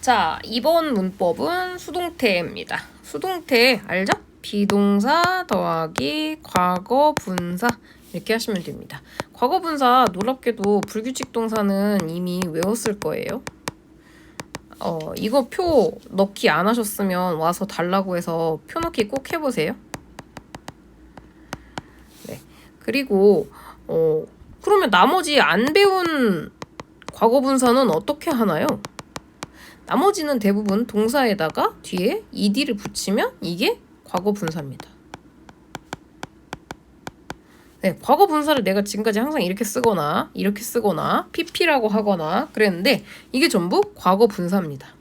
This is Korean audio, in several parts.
자, 이번 문법은 수동태입니다. 수동태 알죠? 비동사 더하기 과거 분사 이렇게 하시면 됩니다. 과거 분사 놀랍게도 불규칙 동사는 이미 외웠을 거예요. 이거 표 넣기 안 하셨으면 와서 달라고 해서 표 넣기 꼭 해보세요. 네. 그리고 그러면 나머지 안 배운 과거 분사는 어떻게 하나요? 나머지는 대부분 동사에다가 뒤에 ed를 붙이면 이게 과거 분사입니다. 네, 과거 분사를 내가 지금까지 항상 이렇게 쓰거나 pp라고 하거나 그랬는데 이게 전부 과거 분사입니다.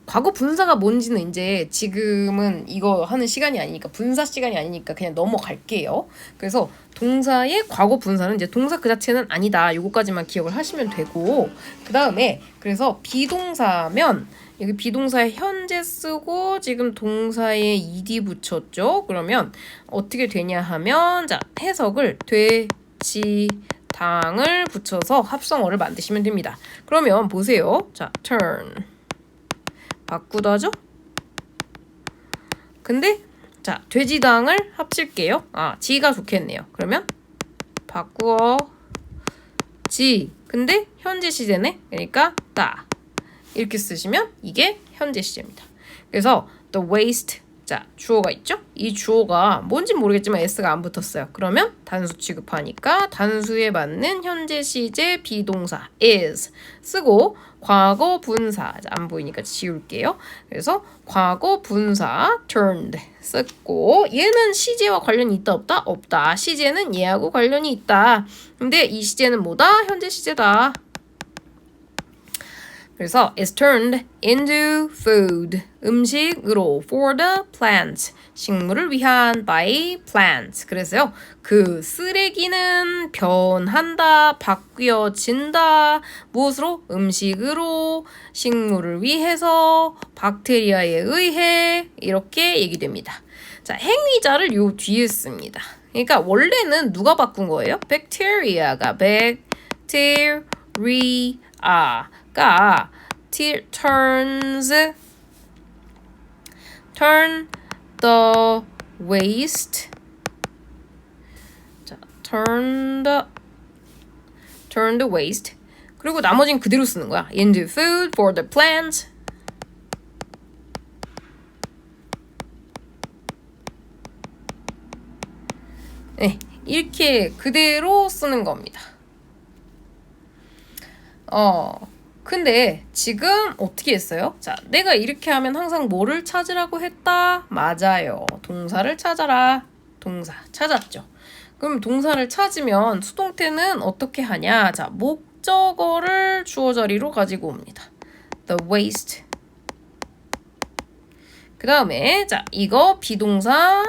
과거 분사가 뭔지는 이제 지금은 이거 하는 시간이 아니니까 분사 시간이 아니니까 그냥 넘어갈게요. 그래서 동사의 과거 분사는 이제 동사 그 자체는 아니다. 요거까지만 기억을 하시면 되고 그 다음에 그래서 비동사면 여기 비동사에 현재 쓰고 지금 동사에 ed 붙였죠. 그러면 어떻게 되냐 하면 자 해석을 돼지 당을 붙여서 합성어를 만드시면 됩니다. 그러면 보세요. 자 turn 바꾸다죠? 근데 자 돼지당을 합칠게요. 지가 좋겠네요. 그러면 바꾸어 지 근데 현재 시제네. 그러니까 따 이렇게 쓰시면 이게 현재 시제입니다. 그래서 the waste 자 주어가 있죠? 이 주어가 뭔진 모르겠지만 s가 안 붙었어요. 그러면 단수 취급하니까 단수에 맞는 현재 시제 비동사 is 쓰고 과거 분사 안 보이니까 지울게요. 그래서 과거 분사 turned 쓰고 얘는 시제와 관련이 있다 없다? 없다. 시제는 얘하고 관련이 있다. 근데 이 시제는 뭐다? 현재 시제다. 그래서 is turned into food 음식으로 for the plant 식물을 위한 by plant 그래서요 그 쓰레기는 변한다 바뀌어진다 무엇으로 음식으로 식물을 위해서 박테리아에 의해 이렇게 얘기됩니다. 자 행위자를 요 뒤에 씁니다. 그러니까 원래는 누가 바꾼 거예요? bacteria가 가 turn the waste 자, turn the waste 그리고 나머지는 그대로 쓰는 거야. into food for the plant 네, 이렇게 그대로 쓰는 겁니다. 근데 지금 어떻게 했어요? 자, 내가 이렇게 하면 항상 뭐를 찾으라고 했다? 맞아요. 동사를 찾아라. 동사 찾았죠. 그럼 동사를 찾으면 수동태는 어떻게 하냐? 자, 목적어를 주어 자리로 가지고 옵니다. The waste. 그 다음에 자, 이거 비동사.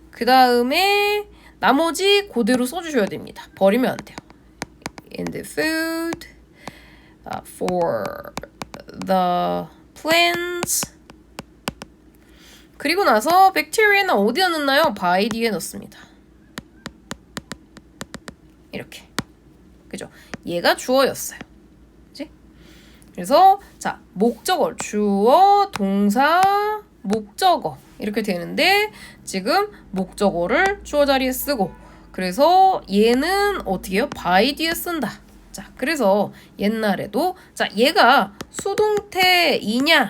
그 다음에 나머지 그대로 써주셔야 됩니다. 버리면 안 돼요. In the food, for the plants. 그리고 나서 bacteria는 어디에 넣나요? by 뒤에 넣습니다. 이렇게. 그죠? 얘가 주어였어요. 그치? 그래서 자 목적어, 주어, 동사, 목적어 이렇게 되는데 지금 목적어를 주어 자리에 쓰고 그래서 얘는 어떻게 해요? by 뒤에 쓴다. 자, 그래서 옛날에도 자, 얘가 수동태이냐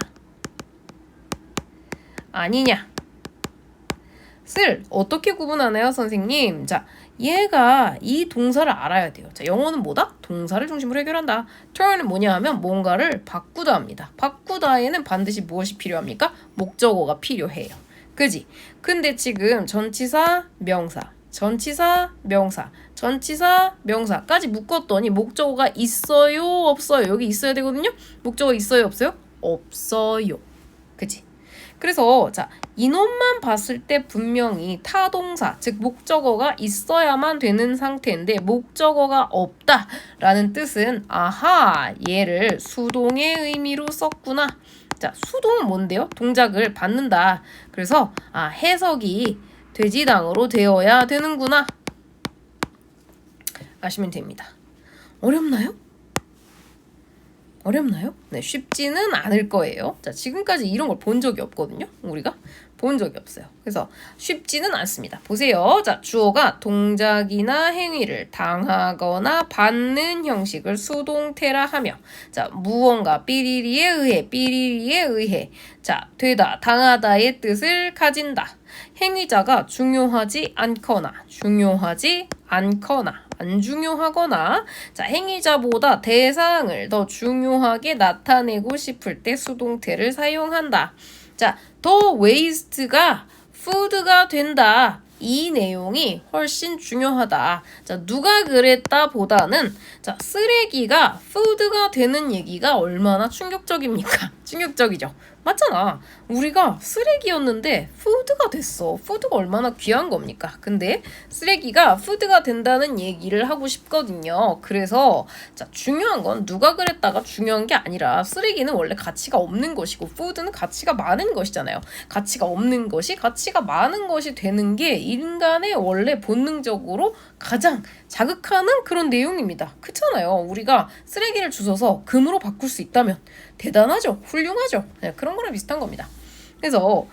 아니냐 쓸 어떻게 구분하나요, 선생님? 자, 얘가 이 동사를 알아야 돼요. 자, 영어는 뭐다? 동사를 중심으로 해결한다. turn은 뭐냐 하면 뭔가를 바꾸다 합니다. 바꾸다에는 반드시 무엇이 필요합니까? 목적어가 필요해요. 그지? 근데 지금 전치사, 명사 전치사, 명사, 전치사, 명사까지 묶었더니 목적어가 있어요, 없어요? 여기 있어야 되거든요? 목적어 있어요, 없어요? 없어요. 그치? 그래서 자 인원만 봤을 때 분명히 타동사, 즉 목적어가 있어야만 되는 상태인데 목적어가 없다라는 뜻은 아하, 얘를 수동의 의미로 썼구나. 자, 수동은 뭔데요? 동작을 받는다. 그래서 해석이 돼지당으로 되어야 되는구나. 아시면 됩니다. 어렵나요? 어렵나요? 네, 쉽지는 않을 거예요. 자, 지금까지 이런 걸 본 적이 없거든요. 우리가 본 적이 없어요. 그래서 쉽지는 않습니다. 보세요. 자, 주어가 동작이나 행위를 당하거나 받는 형식을 수동태라 하며, 자, 무언가 삐리리에 의해, 자, 되다, 당하다의 뜻을 가진다. 행위자가 중요하지 않거나, 안 중요하거나, 자, 행위자보다 대상을 더 중요하게 나타내고 싶을 때 수동태를 사용한다. 자, 더 waste가 food가 된다. 이 내용이 훨씬 중요하다. 자, 누가 그랬다 보다는, 자, 쓰레기가 food가 되는 얘기가 얼마나 충격적입니까? 충격적이죠. 맞잖아. 우리가 쓰레기였는데 푸드가 됐어. 푸드가 얼마나 귀한 겁니까? 근데 쓰레기가 푸드가 된다는 얘기를 하고 싶거든요. 그래서 자, 중요한 건 누가 그랬다가 중요한 게 아니라 쓰레기는 원래 가치가 없는 것이고 푸드는 가치가 많은 것이잖아요. 가치가 없는 것이 가치가 많은 것이 되는 게 인간의 원래 본능적으로 가장 자극하는 그런 내용입니다. 그렇잖아요. 우리가 쓰레기를 주워서 금으로 바꿀 수 있다면 대단하죠. 훌륭하죠. 네, 그런 거랑 비슷한 겁니다. 그래서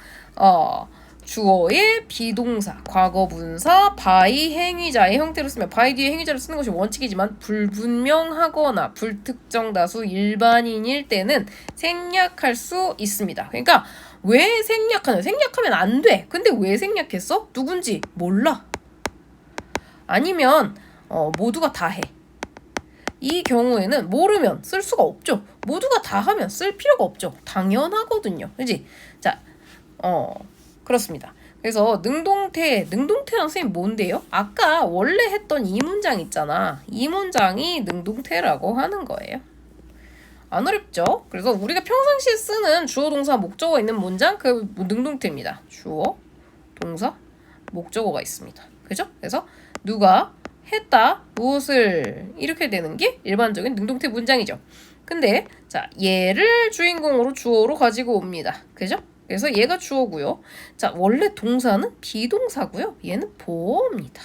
주어의 비동사, 과거분사, by 행위자의 형태로 쓰면 by 뒤에 행위자를 쓰는 것이 원칙이지만 불분명하거나 불특정 다수 일반인일 때는 생략할 수 있습니다. 그러니까 왜 생략하냐? 생략하면 안 돼. 근데 왜 생략했어? 누군지 몰라. 아니면 모두가 다 해. 이 경우에는 모르면 쓸 수가 없죠. 모두가 다 하면 쓸 필요가 없죠. 당연하거든요. 그지? 자, 그렇습니다. 그래서 능동태랑 선생님 뭔데요? 아까 원래 했던 이 문장 있잖아. 이 문장이 능동태라고 하는 거예요. 안 어렵죠? 그래서 우리가 평상시에 쓰는 주어, 동사, 목적어 있는 문장 그 능동태입니다. 주어, 동사, 목적어가 있습니다. 그죠? 그래서 누가 했다, 무엇을 이렇게 되는 게 일반적인 능동태 문장이죠. 근데 자, 얘를 주인공으로 주어로 가지고 옵니다. 그죠? 그래서 얘가 주어고요. 자, 원래 동사는 비동사고요. 얘는 보어입니다.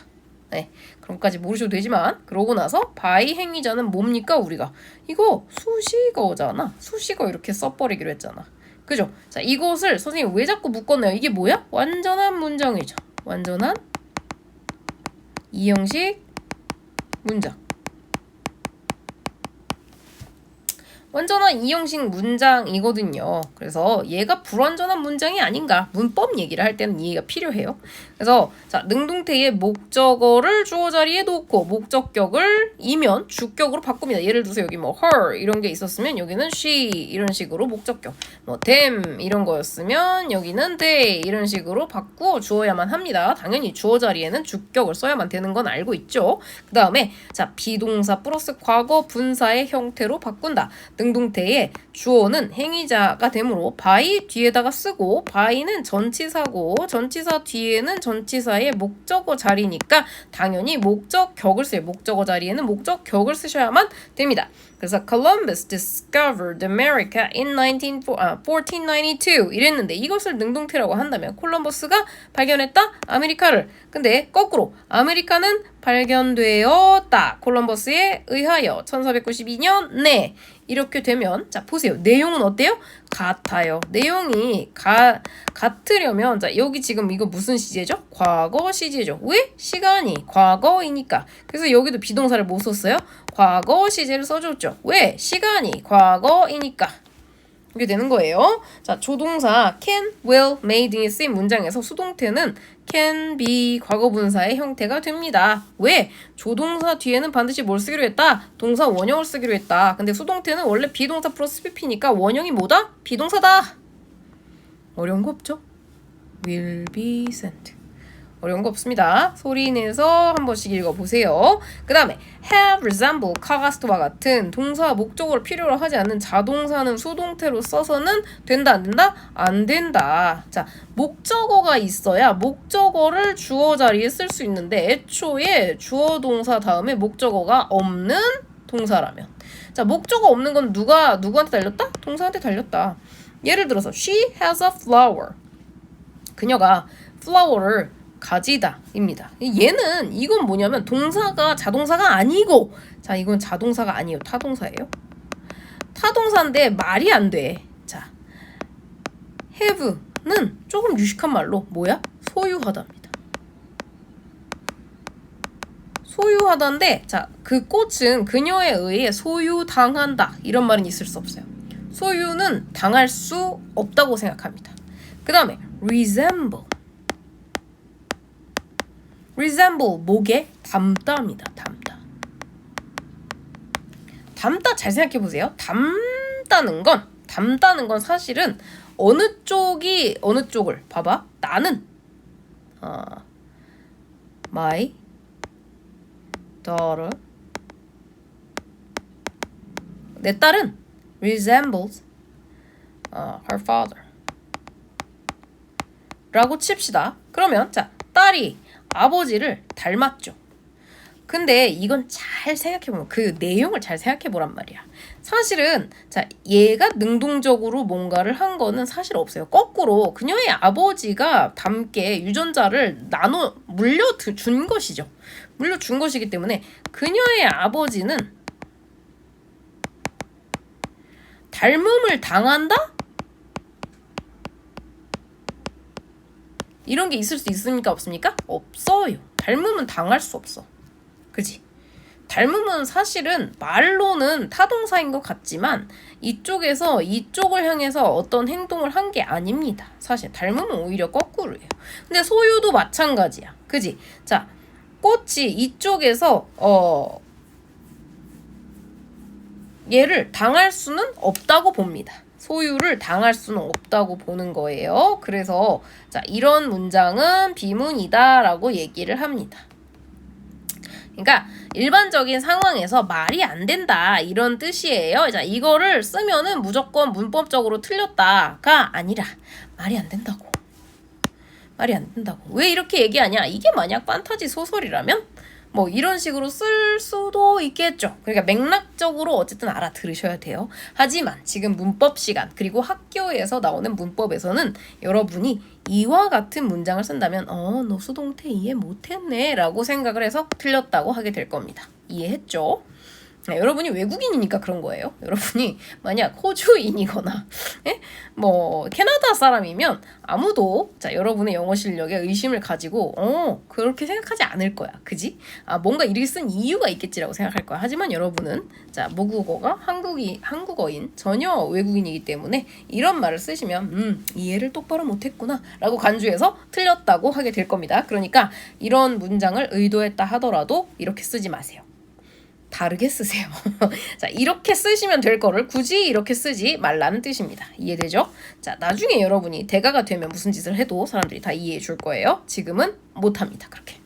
네, 그럼까지 모르셔도 되지만 그러고 나서 by 행위자는 뭡니까? 우리가 이거 수식어잖아. 수식어 이렇게 써버리기로 했잖아. 그죠? 자, 이것을 선생님 왜 자꾸 묶었나요? 이게 뭐야? 완전한 문장이죠. 완전한 이형식 문장. 완전한 이형식 문장이거든요. 그래서 얘가 불완전한 문장이 아닌가. 문법 얘기를 할 때는 이해가 필요해요. 그래서 자, 능동태의 목적어를 주어 자리에 놓고 목적격을 이면 주격으로 바꿉니다. 예를 들어서 여기 뭐 her 이런 게 있었으면 여기는 she 이런 식으로 목적격, 뭐 them 이런 거였으면 여기는 they 이런 식으로 바꾸어 주어야만 합니다. 당연히 주어 자리에는 주격을 써야만 되는 건 알고 있죠. 그 다음에 자, 비동사 플러스 과거 분사의 형태로 바꾼다. 능동태의 주어는 행위자가 되므로 by 뒤에다가 쓰고 by는 전치사고 전치사 뒤에는 전치사의 목적어 자리니까 당연히 목적격을 써요. 목적어 자리에는 목적격을 쓰셔야만 됩니다. 그래서 Columbus discovered America in 1492 이랬는데 이것을 능동태라고 한다면 콜럼버스가 발견했다? 아메리카를. 근데 거꾸로 아메리카는 발견되었다. 콜럼버스에 의하여 1492년 네. 이렇게 되면 자 보세요. 내용은 어때요? 같아요. 내용이 같으려면 자 여기 지금 이거 무슨 시제죠? 과거 시제죠. 왜? 시간이 과거이니까. 그래서 여기도 비동사를 못 썼어요? 과거 시제를 써줬죠. 왜? 시간이 과거이니까. 이렇게 되는 거예요. 자, 조동사 can, will, may 등이 쓰인 문장에서 수동태는 can, be, 과거분사의 형태가 됩니다. 왜? 조동사 뒤에는 반드시 뭘 쓰기로 했다? 동사 원형을 쓰기로 했다. 근데 수동태는 원래 비동사 플러스 pp니까 원형이 뭐다? 비동사다. 어려운 거 없죠? will be sent. 어려운 거 없습니다. 소리 내서 한 번씩 읽어보세요. 그 다음에 have, resemble, 카가스토와 같은 동사 목적어를 필요로 하지 않는 자동사는 수동태로 써서는 된다 안 된다? 안 된다. 자, 목적어가 있어야 목적어를 주어 자리에 쓸 수 있는데 애초에 주어 동사 다음에 목적어가 없는 동사라면 자, 목적어 없는 건 누구한테 달렸다? 동사한테 달렸다. 예를 들어서 she has a flower. 그녀가 flower를 가지다 입니다. 얘는 이건 뭐냐면 동사가 자동사가 아니고 자 이건 자동사가 아니에요. 타동사예요. 타동사인데 말이 안 돼. 자, have는 조금 유식한 말로 뭐야? 소유하다입니다. 소유하다인데 자, 그 꽃은 그녀에 의해 소유당한다. 이런 말은 있을 수 없어요. 소유는 당할 수 없다고 생각합니다. 그 다음에 resemble. resemble 목에 닮다입니다. 닮다 잘 생각해 보세요. 닮다는 건 사실은 어느 쪽을 봐봐. 나는 my daughter 내 딸은 resembles her father 라고 칩시다. 그러면 자, 딸이 아버지를 닮았죠. 근데 이건 잘 생각해보면 그 내용을 잘 생각해보란 말이야. 사실은 자, 얘가 능동적으로 뭔가를 한 거는 사실 없어요. 거꾸로 그녀의 아버지가 닮게 유전자를 물려준 것이죠. 물려준 것이기 때문에 그녀의 아버지는 닮음을 당한다? 이런 게 있을 수 있습니까? 없습니까? 없어요. 닮음은 당할 수 없어. 그지? 닮음은 사실은 말로는 타동사인 것 같지만 이쪽에서 이쪽을 향해서 어떤 행동을 한 게 아닙니다. 사실 닮음은 오히려 거꾸로예요. 근데 소유도 마찬가지야. 그지? 자, 꽃이 이쪽에서 얘를 당할 수는 없다고 봅니다. 소유를 당할 수는 없다고 보는 거예요. 그래서 자, 이런 문장은 비문이다라고 얘기를 합니다. 그러니까 일반적인 상황에서 말이 안 된다 이런 뜻이에요. 자, 이거를 쓰면은 무조건 문법적으로 틀렸다가 아니라 말이 안 된다고. 말이 안 된다고. 왜 이렇게 얘기하냐? 이게 만약 판타지 소설이라면 뭐 이런 식으로 쓸 수도 있겠죠. 그러니까 맥락적으로 어쨌든 알아들으셔야 돼요. 하지만 지금 문법 시간 그리고 학교에서 나오는 문법에서는 여러분이 이와 같은 문장을 쓴다면 너 수동태 이해 못했네 라고 생각을 해서 틀렸다고 하게 될 겁니다. 이해했죠? 네, 여러분이 외국인이니까 그런 거예요. 여러분이 만약 호주인이거나 뭐 캐나다 사람이면 아무도 자, 여러분의 영어 실력에 의심을 가지고 그렇게 생각하지 않을 거야. 그지? 뭔가 이렇게 쓴 이유가 있겠지라고 생각할 거야. 하지만 여러분은 자, 모국어가 한국어인 전혀 외국인이기 때문에 이런 말을 쓰시면 이해를 똑바로 못했구나 라고 간주해서 틀렸다고 하게 될 겁니다. 그러니까 이런 문장을 의도했다 하더라도 이렇게 쓰지 마세요. 다르게 쓰세요. 자, 이렇게 쓰시면 될 거를 굳이 이렇게 쓰지 말라는 뜻입니다. 이해되죠? 자, 나중에 여러분이 대가가 되면 무슨 짓을 해도 사람들이 다 이해해 줄 거예요. 지금은 못합니다. 그렇게.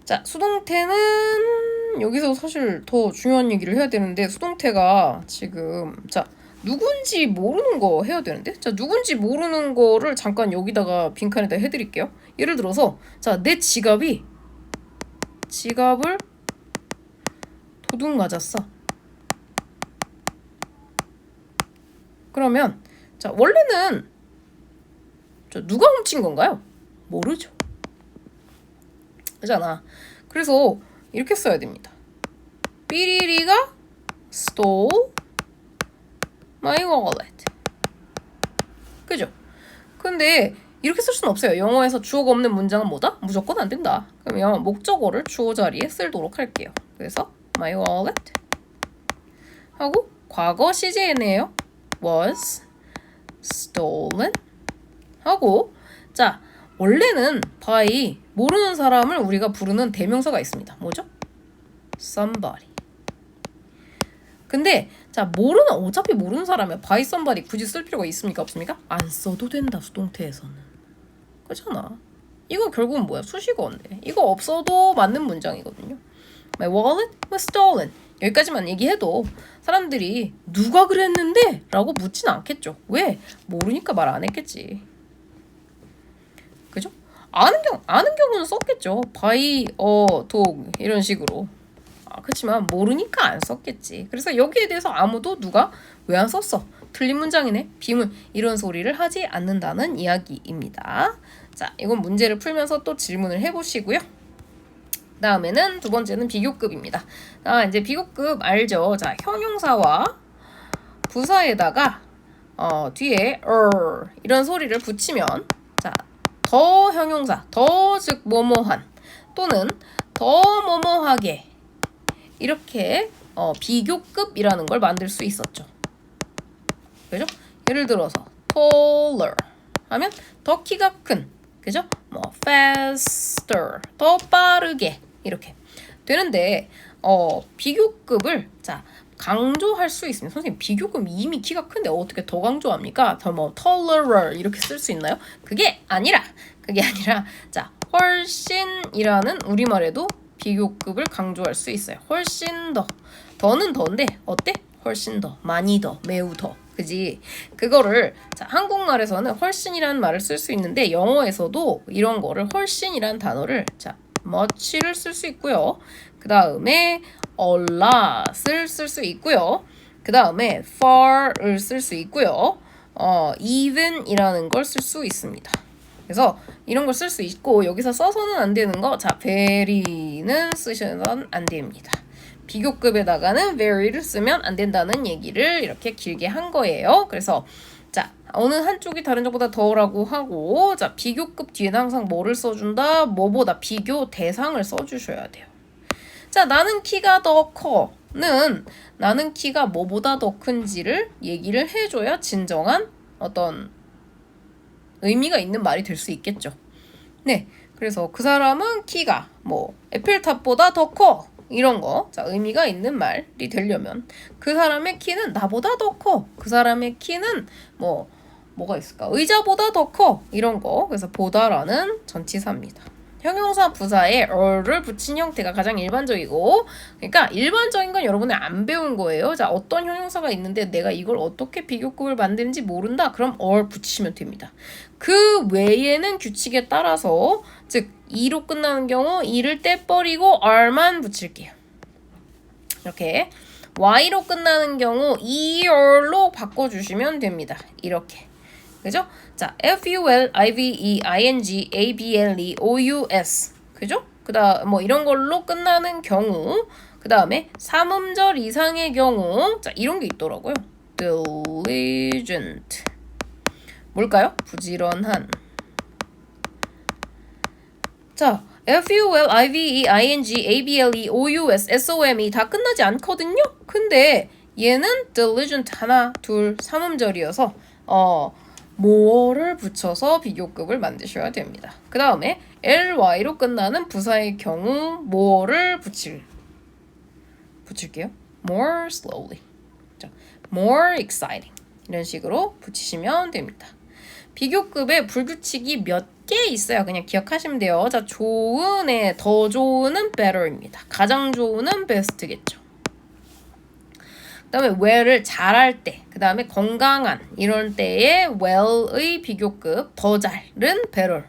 자, 수동태는 여기서 사실 더 중요한 얘기를 해야 되는데 수동태가 지금 자, 누군지 모르는 거 해야 되는데 자, 누군지 모르는 거를 잠깐 여기다가 빈칸에다 해드릴게요. 예를 들어서 자, 내 지갑을 도둑 맞았어. 그러면 자, 원래는 누가 훔친 건가요? 모르죠. 그잖아. 그래서 이렇게 써야 됩니다. 삐리리가 stole my wallet. 그죠? 근데 이렇게 쓸 수는 없어요. 영어에서 주어가 없는 문장은 뭐다? 무조건 안 된다. 그러면 목적어를 주어 자리에 쓰도록 할게요. 그래서 my wallet 하고 과거 시제네요. was stolen 하고 자, 원래는 by 모르는 사람을 우리가 부르는 대명사가 있습니다. 뭐죠? somebody. 근데 자, 어차피 모르는 사람이야. by somebody 굳이 쓸 필요가 있습니까? 없습니까? 안 써도 된다. 수동태에서는. 그렇잖아. 이거 결국은 뭐야? 수식어인데. 이거 없어도 맞는 문장이거든요. My wallet was stolen. 여기까지만 얘기해도 사람들이 누가 그랬는데? 라고 묻진 않겠죠. 왜? 모르니까 말 안 했겠지. 그죠? 아는 경우는 썼겠죠. by a dog 이런 식으로. 그렇지만 모르니까 안 썼겠지. 그래서 여기에 대해서 아무도 누가 왜 안 썼어? 틀린 문장이네. 비문. 이런 소리를 하지 않는다는 이야기입니다. 자, 이건 문제를 풀면서 또 질문을 해보시고요. 다음에는 두 번째는 비교급입니다. 이제 비교급 알죠? 자, 형용사와 부사에다가 뒤에 이런 소리를 붙이면 자, 더 형용사, 더 즉 뭐뭐한 또는 더 뭐뭐하게 이렇게 비교급이라는 걸 만들 수 있었죠. 그죠? 예를 들어서 taller 하면 더 키가 큰, 그죠? 뭐 faster 더 빠르게 이렇게 되는데 비교급을 자 강조할 수 있으면 선생님 비교급 이미 키가 큰데 어떻게 더 강조합니까? 더 뭐 taller 이렇게 쓸 수 있나요? 그게 아니라 자 훨씬이라는 우리말에도 비교급을 강조할 수 있어요. 훨씬 더는 더인데 어때? 훨씬 더, 많이 더, 매우 더. 그지? 그거를 자 한국말에서는 훨씬이라는 말을 쓸 수 있는데 영어에서도 이런 거를 훨씬이라는 단어를 자 much를 쓸 수 있고요. 그 다음에 a lot을 쓸 수 있고요. 그 다음에 far을 쓸 수 있고요. even이라는 걸 쓸 수 있습니다. 그래서 이런 걸 쓸 수 있고 여기서 써서는 안 되는 거 자 very는 쓰셔선 안 됩니다. 비교급에다가는 very를 쓰면 안 된다는 얘기를 이렇게 길게 한 거예요. 그래서 자 어느 한쪽이 다른 쪽보다 더라고 하고 자 비교급 뒤에는 항상 뭐를 써준다? 뭐보다 비교 대상을 써주셔야 돼요. 자 나는 키가 더 커는 나는 키가 뭐보다 더 큰지를 얘기를 해줘야 진정한 어떤 의미가 있는 말이 될 수 있겠죠. 네, 그래서 그 사람은 키가 뭐 에펠탑보다 더 커 이런 거, 자 의미가 있는 말이 되려면 그 사람의 키는 나보다 더 커. 그 사람의 키는 뭐가 있을까? 의자보다 더 커 이런 거. 그래서 보다라는 전치사입니다. 형용사 부사에 어를 붙인 형태가 가장 일반적이고 그러니까 일반적인 건 여러분이 안 배운 거예요. 자 어떤 형용사가 있는데 내가 이걸 어떻게 비교급을 만드는지 모른다? 그럼 or 붙이시면 됩니다. 그 외에는 규칙에 따라서 즉 e로 끝나는 경우 e를 떼버리고 r만 붙일게요. 이렇게 y로 끝나는 경우 er로 바꿔주시면 됩니다. 이렇게 그죠? 자, fuel, ive, ing, able, ous 그죠? 그다음 뭐 이런 걸로 끝나는 경우 그 다음에 삼음절 이상의 경우 자 이런 게 있더라고요. diligent 뭘까요? 부지런한 자 fuel, ive, ing, able, ous, som이 다 끝나지 않거든요? 근데 얘는 diligent 하나, 둘, 삼음절이어서 more를 붙여서 비교급을 만드셔야 됩니다. 그 다음에 ly로 끝나는 부사의 경우 more를 붙일게요. more slowly, more exciting 이런 식으로 붙이시면 됩니다. 비교급에 불규칙이 몇 개 있어요. 그냥 기억하시면 돼요. 자, 좋은에 더 좋은은 better입니다. 가장 좋은은 best겠죠. 그 다음에 well을 잘할 때, 그 다음에 건강한 이런 때에 well의 비교급 더 잘은 better,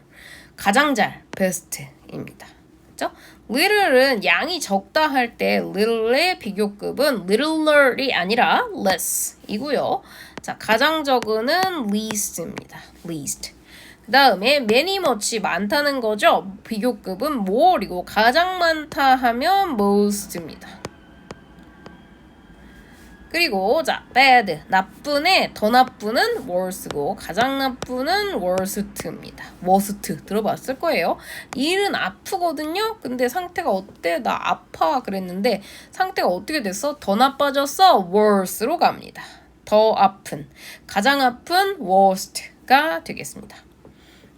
가장 잘 best입니다. 그렇죠? little은 양이 적다 할 때 little의 비교급은 littler이 아니라 less이고요. 자, 가장 적은은 least입니다. least. 그 다음에 many much 많다는 거죠. 비교급은 more이고 가장 많다 하면 most입니다. 그리고 자 bad 나쁜에 더 나쁜은 worse고 가장 나쁜은 worst입니다. worst 들어봤을 거예요. 일은 아프거든요. 근데 상태가 어때? 나 아파 그랬는데 상태가 어떻게 됐어? 더 나빠졌어? worse로 갑니다. 더 아픈 가장 아픈 worst가 되겠습니다.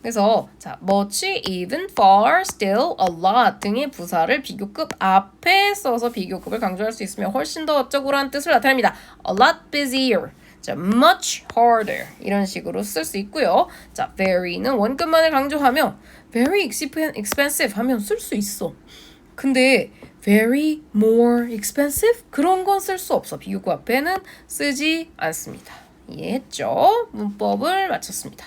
그래서 자 much, even, far, still, a lot 등의 부사를 비교급 앞에 써서 비교급을 강조할 수 있으며 훨씬 더 어쩌고라는 뜻을 나타냅니다. a lot busier, 자 much harder 이런 식으로 쓸 수 있고요. 자 very는 원끝만을 강조하며 very expensive 하면 쓸 수 있어. 근데 very more expensive 그런 건 쓸 수 없어. 비교급 앞에는 쓰지 않습니다. 이해했죠? 문법을 마쳤습니다.